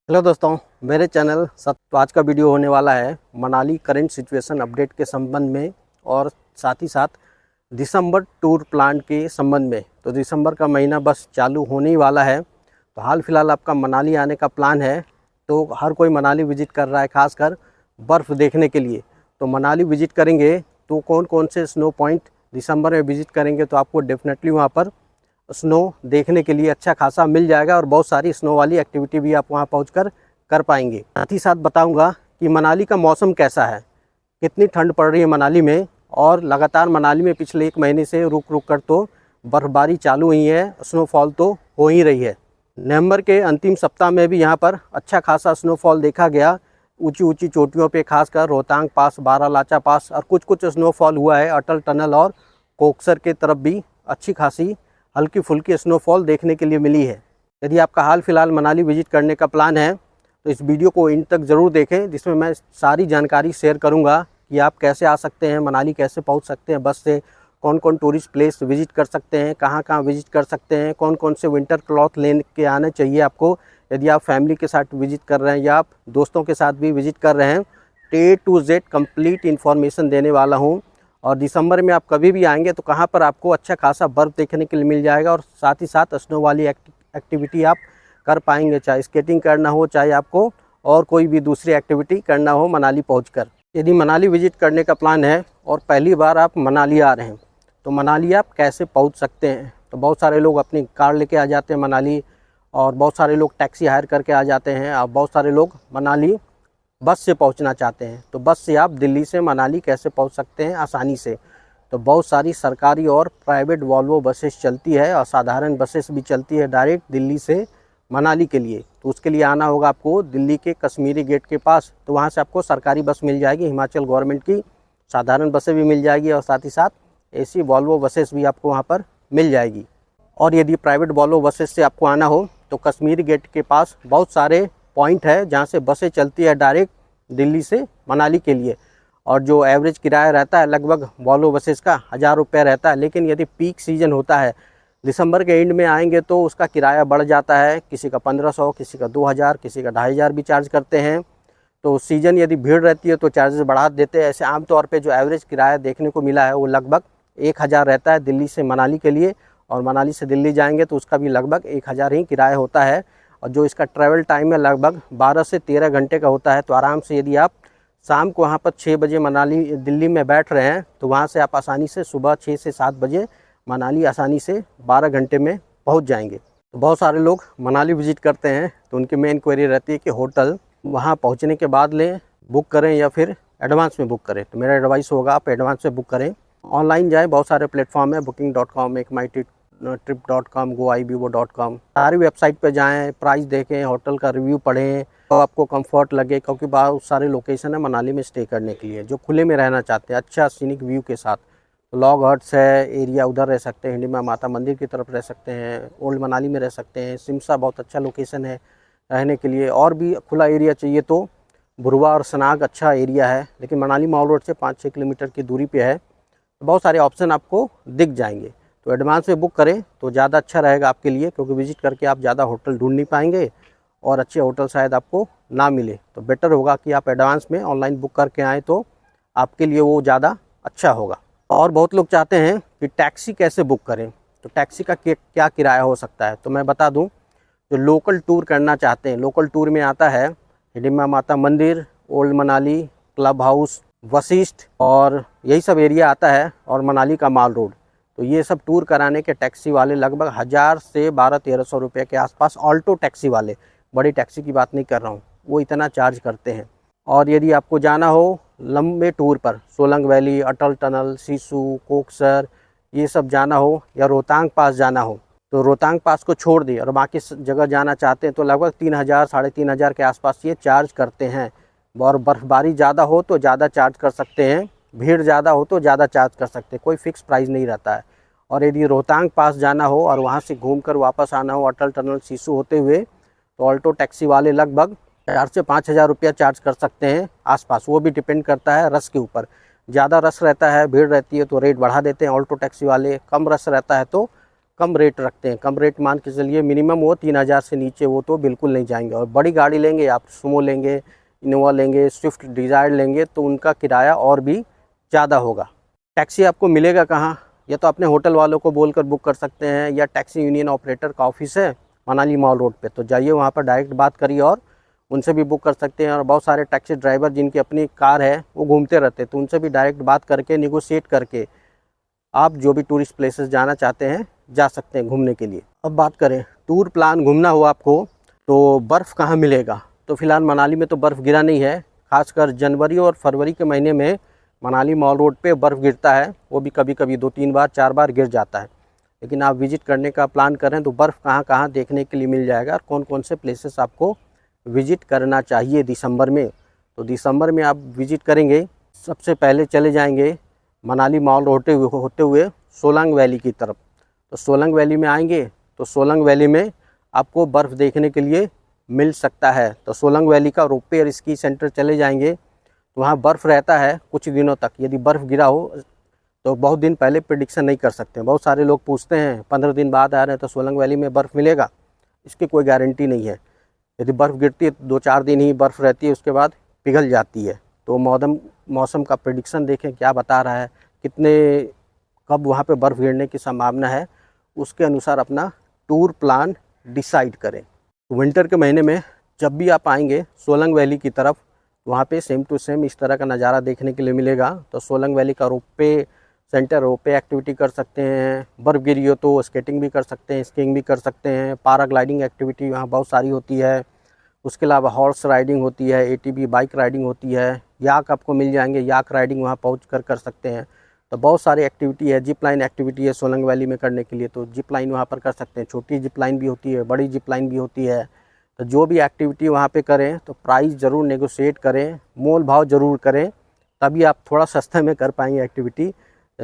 Hello दोस्तों, मेरे channel तो आज का वीडियो होने वाला है मनाली करंट सिचुएशन अपडेट के संबंध में और साथ ही साथ दिसंबर टूर प्लान के संबंध में। तो दिसंबर का महीना बस चालू होने ही वाला है। तो हाल फिलहाल आपका मनाली आने का प्लान है, तो हर कोई मनाली विज़िट कर रहा है, खासकर बर्फ़ देखने के लिए। तो मनाली विज़िट करेंगे तो कौन कौन से स्नो पॉइंट दिसंबर में विज़िट करेंगे तो आपको डेफिनेटली वहाँ पर स्नो देखने के लिए अच्छा खासा मिल जाएगा और बहुत सारी स्नो वाली एक्टिविटी भी आप वहां पहुंचकर कर पाएंगे। साथ ही साथ बताऊंगा कि मनाली का मौसम कैसा है, कितनी ठंड पड़ रही है मनाली में, और लगातार मनाली में पिछले एक महीने से रुक रुक कर तो बर्फ़बारी चालू हुई है, स्नोफॉल तो हो ही रही है। नवंबर के अंतिम सप्ताह में भी यहाँ पर अच्छा खासा स्नोफॉल देखा गया, ऊंची ऊंची चोटियों पे, खासकर रोहतांग पास, बारालाचा पास, और कुछ स्नोफॉल हुआ है अटल टनल और कोकसर के तरफ भी अच्छी खासी हल्की फुल्की स्नोफॉल देखने के लिए मिली है। यदि आपका हाल फिलहाल मनाली विज़िट करने का प्लान है तो इस वीडियो को इन तक ज़रूर देखें, जिसमें मैं सारी जानकारी शेयर करूंगा कि आप कैसे आ सकते हैं मनाली, कैसे पहुंच सकते हैं बस से, कौन कौन टूरिस्ट प्लेस विज़िट कर सकते हैं, कहां कहां विज़िट कर सकते हैं, कौन कौन से विंटर क्लॉथ लेने के आने चाहिए आपको यदि आप फैमिली के साथ विज़िट कर रहे हैं या आप दोस्तों के साथ भी विज़िट कर रहे हैं। A to Z complete information देने वाला हूँ। और दिसंबर में आप कभी भी आएंगे तो कहाँ पर आपको अच्छा खासा बर्फ़ देखने के लिए मिल जाएगा, और साथ ही साथ स्नो वाली एक्टिविटी आप कर पाएंगे, चाहे स्केटिंग करना हो, चाहे आपको और कोई भी दूसरी एक्टिविटी करना हो मनाली पहुंचकर। यदि मनाली विज़िट करने का प्लान है और पहली बार आप मनाली आ रहे हैं तो मनाली आप कैसे पहुँच सकते हैं। तो बहुत सारे लोग अपनी कार लेके आ जाते हैं मनाली, और बहुत सारे लोग टैक्सी हायर करके आ जाते हैं, और बहुत सारे लोग मनाली बस से पहुंचना चाहते हैं। तो बस से आप दिल्ली से मनाली कैसे पहुंच सकते हैं आसानी से। तो बहुत सारी सरकारी और प्राइवेट वॉल्वो बसेस चलती है, और साधारण बसेस भी चलती है डायरेक्ट दिल्ली से मनाली के लिए। तो उसके लिए आना होगा आपको दिल्ली के कश्मीरी गेट के पास। तो वहां से आपको सरकारी बस मिल जाएगी, हिमाचल गवर्नमेंट की साधारण बसें भी मिल जाएगी, और साथ ही साथ AC वॉल्वो बसेस भी आपको वहाँ पर मिल जाएगी। और यदि प्राइवेट वॉल्वो बसेस से आपको आना हो तो कश्मीरी गेट के पास बहुत सारे पॉइंट है जहाँ से बसें चलती है डायरेक्ट दिल्ली से मनाली के लिए, और जो एवरेज किराया रहता है लगभग वॉल्वो बसेस का 1000 रुपये रहता है। लेकिन यदि पीक सीजन होता है, दिसंबर के एंड में आएंगे तो उसका किराया बढ़ जाता है, किसी का 1500, किसी का 2000, किसी का 2500 भी चार्ज करते हैं। तो सीज़न यदि भीड़ रहती है तो चार्जेस बढ़ा देते हैं। ऐसे आमतौर पर जो एवरेज किराया देखने को मिला है वो लगभग 1000 रहता है दिल्ली से मनाली के लिए, और मनाली से दिल्ली जाएंगे तो उसका भी लगभग 1000 ही किराया होता है। और जो इसका ट्रैवल टाइम है लगभग 12 से 13 घंटे का होता है। तो आराम से यदि आप शाम को वहाँ पर 6 बजे मनाली दिल्ली में बैठ रहे हैं तो वहाँ से आप आसानी से सुबह 6 से 7 बजे मनाली आसानी से 12 घंटे में पहुँच जाएंगे। तो बहुत सारे लोग मनाली विज़िट करते हैं तो उनकी मेन क्वेरी रहती है कि होटल वहाँ पहुँचने के बाद लें, बुक करें या फिर एडवांस में बुक करें। तो मेरा एडवाइस होगा आप एडवांस में बुक करें, ऑनलाइन जाएँ, बहुत सारे प्लेटफॉर्म है, booking.com, एक mytrip.com, goibibo.com, सारी वेबसाइट पे जाएं, प्राइस देखें, होटल का रिव्यू पढ़ें, तो आपको कंफर्ट लगे, क्योंकि बहुत सारे लोकेशन है मनाली में स्टे करने के लिए जो खुले में रहना चाहते हैं अच्छा सीनिक व्यू के साथ। तो लॉग हट्स है एरिया, उधर रह सकते हैं, हिंडीमा माता मंदिर की तरफ रह सकते हैं, ओल्ड मनाली में रह सकते हैं, सिमसा बहुत अच्छा लोकेशन है रहने के लिए। और भी खुला एरिया चाहिए तो बुरवा और सनाग अच्छा एरिया है, लेकिन मनाली मॉल रोड से 5-6 किलोमीटर की दूरी पे है। तो बहुत सारे ऑप्शन आपको दिख जाएंगे। तो एडवांस में बुक करें तो ज़्यादा अच्छा रहेगा आपके लिए, क्योंकि विज़िट करके आप ज़्यादा होटल ढूंढ नहीं पाएंगे और अच्छे होटल शायद आपको ना मिले। तो बेटर होगा कि आप एडवांस में ऑनलाइन बुक करके आएँ तो आपके लिए वो ज़्यादा अच्छा होगा। और बहुत लोग चाहते हैं कि टैक्सी कैसे बुक करें, तो टैक्सी का क्या किराया हो सकता है। तो मैं बता दूँ, जो लोकल टूर करना चाहते हैं, लोकल टूर में आता है हिडिंबा माता मंदिर, old Manali, club house, Vashishtha, और यही सब एरिया आता है, और मनाली का माल रोड। तो ये सब टूर कराने के टैक्सी वाले लगभग 1000 से 1200-1300 रुपये के आसपास, ऑल्टो टैक्सी वाले, बड़ी टैक्सी की बात नहीं कर रहा हूँ, वो इतना चार्ज करते हैं। और यदि आपको जाना हो लंबे टूर पर, सोलंग वैली, अटल टनल, सिसु, कोकसर, ये सब जाना हो, या रोहतांग पास जाना हो, तो रोहतांग पास को छोड़ दिए और बाकी जगह जाना चाहते हैं तो लगभग 3000, 3500 के आसपास ये चार्ज करते हैं। और बर्फ़बारी ज़्यादा हो तो ज़्यादा चार्ज कर सकते हैं, भीड़ ज़्यादा हो तो ज़्यादा चार्ज कर सकते हैं, कोई फ़िक्स प्राइस नहीं रहता है। और यदि रोहतांग पास जाना हो और वहाँ से घूमकर वापस आना हो अटल टनल सिसु होते हुए, तो ऑल्टो टैक्सी वाले लगभग 4 से 5000 रुपया चार्ज कर सकते हैं आसपास। वो भी डिपेंड करता है रश के ऊपर, ज़्यादा रश रहता है, भीड़ रहती है तो रेट बढ़ा देते हैं ऑल्टो टैक्सी वाले, कम रश रहता है तो कम रेट रखते हैं। कम रेट मान के चलिए मिनिमम वो 3000 से नीचे वो तो बिल्कुल नहीं जाएंगे। और बड़ी गाड़ी लेंगे, आप सुमो लेंगे, इनोवा लेंगे, स्विफ्ट डिज़ायर लेंगे, तो उनका किराया और भी ज़्यादा होगा। टैक्सी आपको मिलेगा कहाँ? या तो अपने होटल वालों को बोलकर बुक कर सकते हैं, या टैक्सी यूनियन ऑपरेटर का ऑफिस है मनाली मॉल रोड पे, तो जाइए वहाँ पर डायरेक्ट बात करिए और उनसे भी बुक कर सकते हैं। और बहुत सारे टैक्सी ड्राइवर जिनकी अपनी कार है वो घूमते रहते हैं, तो उनसे भी डायरेक्ट बात करके निगोशिएट करके आप जो भी टूरिस्ट प्लेसेस जाना चाहते हैं जा सकते हैं घूमने के लिए। अब बात करें टूर प्लान घूमना हो आपको तो बर्फ़ कहाँ मिलेगा? तो फिलहाल मनाली में तो बर्फ़ गिरा नहीं है। खासकर जनवरी और फरवरी के महीने में मनाली मॉल रोड पे बर्फ़ गिरता है, वो भी कभी कभी 2-3 बार 4 बार गिर जाता है। लेकिन आप विज़िट करने का प्लान करें तो बर्फ़ कहाँ कहाँ देखने के लिए मिल जाएगा और कौन कौन से प्लेसेस आपको विज़िट करना चाहिए दिसंबर में। तो दिसंबर में आप विज़िट करेंगे, सबसे पहले चले जाएंगे मनाली मॉल होते हुए सोलांग वैली की तरफ। तो सोलंग वैली में आएंगे तो सोलंग वैली में आपको बर्फ़ देखने के लिए मिल सकता है। तो सोलंग वैली का रोपवे और स्की सेंटर चले जाएंगे तो वहाँ बर्फ़ रहता है कुछ दिनों तक। यदि बर्फ़ गिरा हो तो बहुत दिन पहले प्रेडिक्शन नहीं कर सकते। बहुत सारे लोग पूछते हैं 15 दिन बाद आ रहे हैं तो सोलंग वैली में बर्फ़ मिलेगा, इसकी कोई गारंटी नहीं है। यदि बर्फ़ गिरती है तो 2-4 दिन ही बर्फ़ रहती है, उसके बाद पिघल जाती है। तो मौसम का प्रेडिक्शन देखें क्या बता रहा है, कब वहाँ पे बर्फ़ गिरने की संभावना है, उसके अनुसार अपना टूर प्लान डिसाइड करें। विंटर के महीने में जब भी आप आएंगे सोलंग वैली की तरफ, वहाँ पे सेम टू सेम इस तरह का नज़ारा देखने के लिए मिलेगा। तो सोलंग वैली का रोपवे सेंटर, रोपवे एक्टिविटी कर सकते हैं, बर्फ़ गिरी हो तो स्केटिंग भी कर सकते हैं, स्कीइंग भी कर सकते हैं, पैराग्लाइडिंग एक्टिविटी वहाँ बहुत सारी होती है। उसके अलावा हॉर्स राइडिंग होती है, एटीवी बाइक राइडिंग होती है, याक आपको मिल जाएंगे, याक राइडिंग वहाँ पहुँच कर सकते हैं। तो बहुत सारी एक्टिविटी है। जिप लाइन एक्टिविटी है सोलंग वैली में करने के लिए, तो जिप लाइन वहाँ पर कर सकते हैं। छोटी जिप लाइन भी होती है, बड़ी जिप लाइन भी होती है। तो जो भी एक्टिविटी वहाँ पे करें तो प्राइस ज़रूर नेगोशिएट करें, मोल भाव ज़रूर करें, तभी आप थोड़ा सस्ते में कर पाएंगे एक्टिविटी।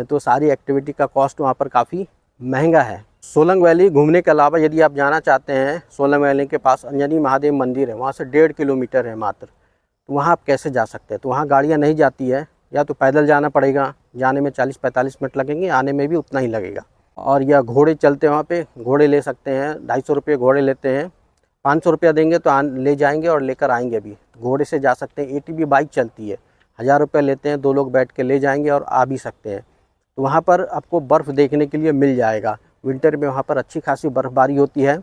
तो सारी एक्टिविटी का कॉस्ट वहाँ पर काफ़ी महंगा है। सोलंग वैली घूमने के अलावा यदि आप जाना चाहते हैं, सोलंग वैली के पास अंजनी महादेव मंदिर है, वहाँ से 1.5 किलोमीटर है मात्र। तो वहाँ आप कैसे जा सकते हैं? तो वहाँ गाड़ियाँ नहीं जाती है, या तो पैदल जाना पड़ेगा, जाने में 40-45 मिनट लगेंगे, आने में भी उतना ही लगेगा। और या घोड़े चलते हैं वहाँ पे, घोड़े ले सकते हैं, 250 रुपये घोड़े लेते हैं, 500 रुपया देंगे तो ले जाएंगे और लेकर आएंगे भी। घोड़े से जा सकते हैं। एटीवी बाइक चलती है, 1000 रुपये लेते हैं, 2 लोग बैठ के ले जाएंगे और आ भी सकते हैं। तो वहाँ पर आपको बर्फ़ देखने के लिए मिल जाएगा। विंटर में वहाँ पर अच्छी खासी बर्फ़बारी होती है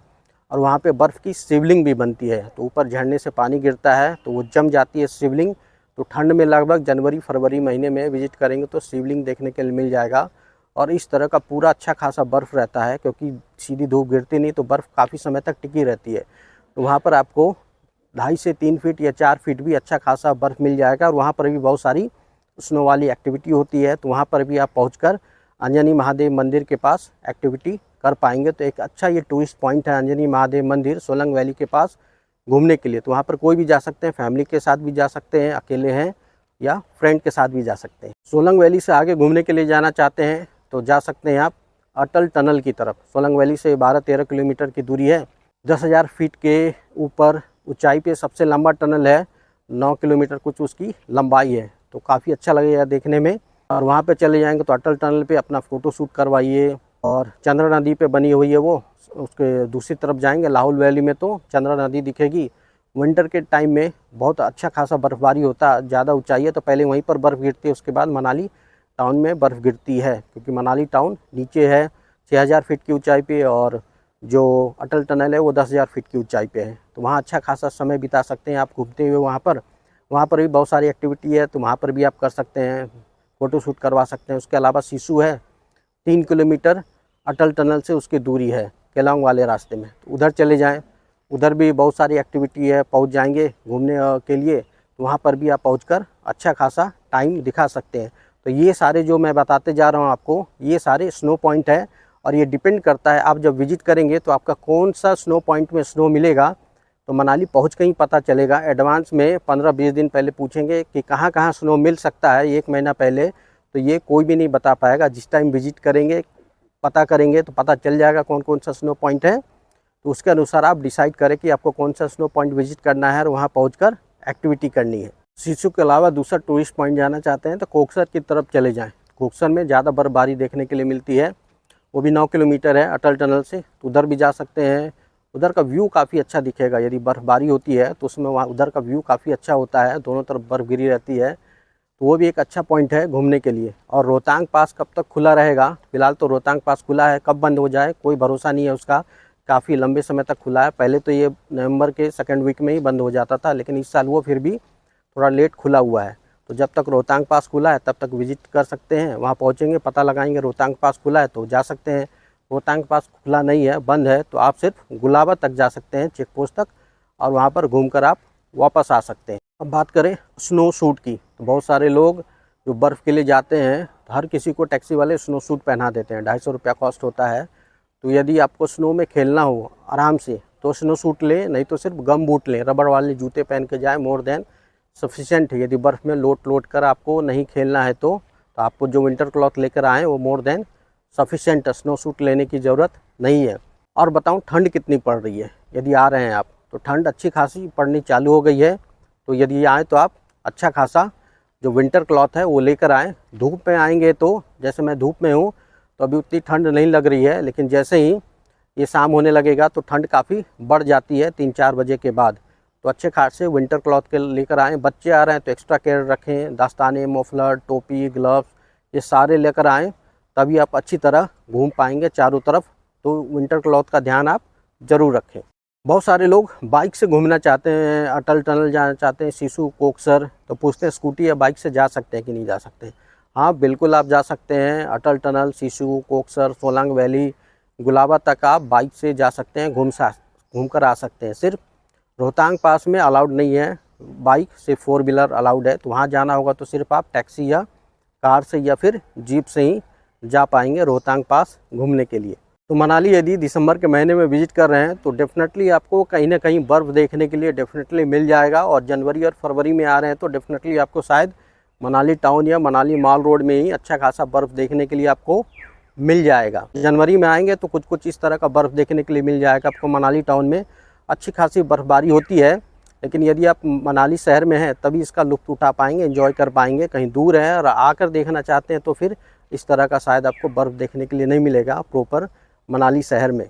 और वहाँ पे बर्फ़ की शिवलिंग भी बनती है। तो ऊपर झरने से पानी गिरता है तो वो जम जाती है शिवलिंग। तो ठंड में लगभग जनवरी फरवरी महीने में विज़िट करेंगे तो शिवलिंग देखने के लिए मिल जाएगा। और इस तरह का पूरा अच्छा खासा बर्फ़ रहता है, क्योंकि सीधी धूप गिरती नहीं तो बर्फ़ काफ़ी समय तक टिकी रहती है। तो वहाँ पर आपको 2.5 से 3 फीट या 4 फीट भी अच्छा खासा बर्फ़ मिल जाएगा। और वहाँ पर भी बहुत सारी स्नो वाली एक्टिविटी होती है, तो वहाँ पर भी आप पहुँचकर अंजनी महादेव मंदिर के पास एक्टिविटी कर पाएंगे। तो एक अच्छा ये टूरिस्ट पॉइंट है अंजनी महादेव मंदिर सोलंग वैली के पास घूमने के लिए। तो वहाँ पर कोई भी जा सकते हैं, फैमिली के साथ भी जा सकते हैं, अकेले हैं या फ्रेंड के साथ भी जा सकते हैं। सोलंग वैली से आगे घूमने के लिए जाना चाहते हैं तो जा सकते हैं आप अटल टनल की तरफ। सोलंग वैली से 12-13 किलोमीटर की दूरी है। 10,000 फीट के ऊपर ऊंचाई पे सबसे लंबा टनल है, 9 किलोमीटर कुछ उसकी लंबाई है। तो काफ़ी अच्छा लगेगा देखने में। और वहाँ पे चले जाएंगे तो अटल टनल पे अपना फ़ोटो शूट करवाइए। और चंद्रा नदी पे बनी हुई है वो, उसके दूसरी तरफ जाएंगे लाहौल वैली में तो चंद्रा नदी दिखेगी। विंटर के टाइम में बहुत अच्छा खासा बर्फ़बारी होता है, ज़्यादा ऊंचाई है तो पहले वहीं पर बर्फ़ गिरती है, उसके बाद मनाली टाउन में बर्फ़ गिरती है, क्योंकि मनाली टाउन नीचे है 6,000 फीट की ऊंचाई पे और जो अटल टनल है वो 10,000 फीट की ऊंचाई पे है। तो वहाँ अच्छा खासा समय बिता सकते हैं आप घूमते हुए। वहाँ पर भी बहुत सारी एक्टिविटी है, तो वहाँ पर भी आप कर सकते हैं, फ़ोटो शूट करवा सकते हैं। उसके अलावा सिसु है, 3 किलोमीटर अटल टनल से उसकी दूरी है केलांग वाले रास्ते में, तो उधर चले जाएं। उधर भी बहुत सारी एक्टिविटी है, पहुंच जाएंगे घूमने के लिए। वहाँ पर भी आप पहुंचकर अच्छा खासा टाइम दिखा सकते हैं। तो ये सारे जो मैं बताते जा रहा हूँ आपको, ये सारे स्नो पॉइंट है। और ये डिपेंड करता है आप जब विजिट करेंगे तो आपका कौन सा स्नो पॉइंट में स्नो मिलेगा, तो मनाली पहुँच के ही पता चलेगा। एडवांस में 15-20 दिन पहले पूछेंगे कि कहाँ कहाँ स्नो मिल सकता है 1 महीना पहले, तो ये कोई भी नहीं बता पाएगा। जिस टाइम विजिट करेंगे पता करेंगे तो पता चल जाएगा कौन कौन सा स्नो पॉइंट है। तो उसके अनुसार आप डिसाइड करें कि आपको कौन सा स्नो पॉइंट विजिट करना है और वहाँ पहुँचकर एक्टिविटी करनी है। सिसु के अलावा दूसरा टूरिस्ट पॉइंट जाना चाहते हैं तो कोकसर की तरफ चले जाएँ। कोकसर में ज़्यादा बर्फबारी देखने के लिए मिलती है। वो भी 9 किलोमीटर है अटल टनल से, तो उधर भी जा सकते हैं। उधर का व्यू काफ़ी अच्छा दिखेगा, यदि बर्फ़बारी होती है तो उसमें वहाँ उधर का व्यू काफ़ी अच्छा होता है, दोनों तरफ बर्फ़ गिरी रहती है, तो वो भी एक अच्छा पॉइंट है घूमने के लिए। और रोहतांग पास कब तक खुला रहेगा? फिलहाल तो रोहतांग पास खुला है, कब बंद हो जाए कोई भरोसा नहीं है उसका, काफ़ी लंबे समय तक खुला है। पहले तो ये नवंबर के सेकंड वीक में ही बंद हो जाता था, लेकिन इस साल वो फिर भी थोड़ा लेट खुला हुआ है। तो जब तक रोहतांग पास खुला है तब तक विजिट कर सकते हैं, वहाँ पहुँचेंगे, पता लगाएंगे रोहतांग पास खुला है तो जा सकते हैं। रोहतांग पास खुला नहीं है, बंद है, तो आप सिर्फ गुलाबा तक जा सकते हैं, चेक पोस्ट तक, और वहाँ पर घूमकर आप वापस आ सकते हैं। अब बात करें स्नो शूट की, तो बहुत सारे लोग जो बर्फ़ के लिए जाते हैं तो हर किसी को टैक्सी वाले स्नो सूट पहना देते हैं, 250 रुपया कॉस्ट होता है। तो यदि आपको स्नो में खेलना हो आराम से तो स्नो सूट लें, नहीं तो सिर्फ गम बूट लें, रबड़ वाले जूते पहन के जाएँ, मोर देन सफिशेंट है। यदि बर्फ़ में लोट कर आपको नहीं खेलना है तो आपको जो विंटर क्लॉथ लेकर आएँ वो more than sufficient, snow suit लेने की ज़रूरत नहीं है। और बताऊँ ठंड कितनी पड़ रही है, यदि आ रहे हैं आप तो ठंड अच्छी खासी पड़नी चालू हो गई है। तो यदि आए तो आप अच्छा खासा जो विंटर क्लॉथ है वो लेकर आएँ। धूप में आएंगे तो जैसे मैं धूप में हूँ तो अभी उतनी ठंड नहीं लग रही है, लेकिन जैसे ही ये शाम होने लगेगा तो ठंड काफ़ी बढ़ जाती है 3-4 बजे के बाद। तो अच्छे खासे विंटर क्लॉथ के लेकर आएँ। बच्चे आ रहे हैं तो एक्स्ट्रा केयर रखें, दस्ताने, मफलर, टोपी, ग्लव्स ये सारे लेकर आएँ, तभी आप अच्छी तरह घूम पाएंगे चारों तरफ। तो विंटर क्लॉथ का ध्यान आप ज़रूर रखें। बहुत सारे लोग बाइक से घूमना चाहते हैं, अटल टनल जाना चाहते हैं, सिसु, कोकसर, तो पूछते हैं स्कूटी या बाइक से जा सकते हैं कि नहीं जा सकते हैं। हाँ बिल्कुल आप जा सकते हैं, अटल टनल, सिसु, कोकसर, सोलांग वैली, गुलाबा तक आप बाइक से जा सकते हैं, घूम कर आ सकते हैं। सिर्फ रोहतांग पास में अलाउड नहीं है बाइक, सिर्फ 4 व्हीलर अलाउड है, तो वहाँ जाना होगा तो सिर्फ आप टैक्सी या कार से या फिर जीप से ही जा पाएंगे रोहतांग पास घूमने के लिए। तो मनाली यदि दिसंबर के महीने में विजिट कर रहे हैं तो डेफिनेटली आपको कहीं ना कहीं बर्फ़ देखने के लिए डेफिनेटली मिल जाएगा। और जनवरी और फरवरी में आ रहे हैं तो डेफिनेटली आपको शायद मनाली टाउन या मनाली मॉल रोड में ही अच्छा खासा बर्फ़ देखने के लिए आपको मिल जाएगा। जनवरी में आएंगे तो कुछ इस तरह का बर्फ़ देखने के लिए मिल जाएगा आपको। मनाली टाउन में अच्छी खासी बर्फ़बारी होती है, लेकिन यदि आप मनाली शहर में हैं तभी इसका लुत्फ़ उठा पाएंगे, एंजॉय कर पाएंगे। कहीं दूर है और आकर देखना चाहते हैं तो फिर इस तरह का शायद आपको बर्फ़ देखने के लिए नहीं मिलेगा प्रॉपर मनाली शहर में।